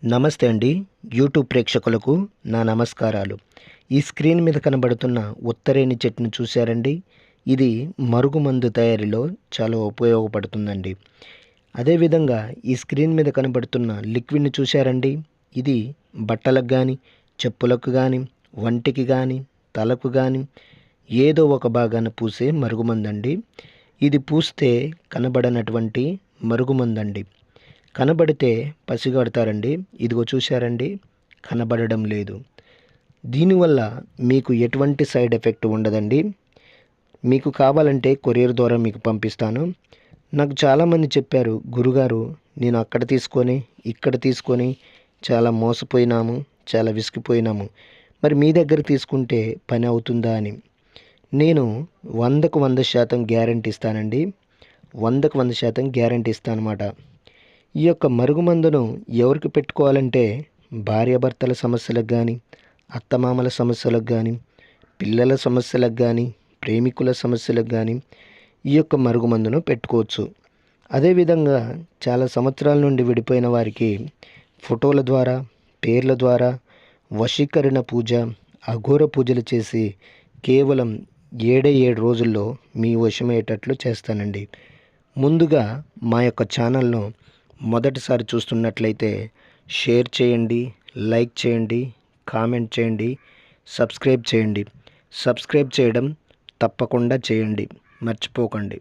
నమస్తే అండి. యూట్యూబ్ ప్రేక్షకులకు నా నమస్కారాలు. ఈ స్క్రీన్ మీద కనబడుతున్న ఉత్తరేణి చెట్టును చూశారండి? ఇది మరుగుమందు తయారీలో చాలా ఉపయోగపడుతుందండి. అదేవిధంగా ఈ స్క్రీన్ మీద కనబడుతున్న లిక్విడ్‌ని చూశారండి? ఇది బట్టలకు గానీ, చెప్పులకు గానీ, వంటికి గానీ, తలకు గానీ ఏదో ఒక భాగాన పూసే మరుగుమందండి. ఇది పూస్తే కనబడనటువంటి మరుగుమందండి. కనబడితే పసిగడతారండి. ఇదిగో చూశారండి? కనబడడం లేదు. దీనివల్ల మీకు ఎటువంటి సైడ్ ఎఫెక్ట్ ఉండదండి. మీకు కావాలంటే కొరియర్ ద్వారా మీకు పంపిస్తాను. నాకు చాలామంది చెప్పారు, గురుగారు నేను అక్కడ తీసుకొని, ఇక్కడ తీసుకొని చాలా మోసపోయినాము, చాలా విసిగిపోయినాము. మరి మీ దగ్గర తీసుకుంటే పని అవుతుందా అని. నేను 100కు 100% గ్యారంటీ ఇస్తానండి. 100కు 100% గ్యారంటీ ఇస్తానన్నమాట. ఈ యొక్క మరుగుమందును ఎవరికి పెట్టుకోవాలంటే భార్యాభర్తల సమస్యలకు కానీ, అత్తమామల సమస్యలకు కానీ, పిల్లల సమస్యలకు కానీ, ప్రేమికుల సమస్యలకు కానీ ఈ యొక్క మరుగుమందును పెట్టుకోవచ్చు. అదేవిధంగా చాలా సంవత్సరాల నుండి విడిపోయిన వారికి ఫోటోల ద్వారా, పేర్ల ద్వారా వశీకరణ పూజ, అఘోర పూజలు చేసి కేవలం 7 రోజుల్లో మీ వశమయ్యేటట్లు చేస్తానండి. ముందుగా మా యొక్క ఛానల్ను మొదటిసారి చూస్తున్నట్లయితే షేర్ చేయండి, లైక్ చేయండి, కామెంట్ చేయండి, సబ్స్క్రైబ్ చేయండి. సబ్స్క్రైబ్ చేయడం తప్పకుండా చేయండి, మర్చిపోకండి.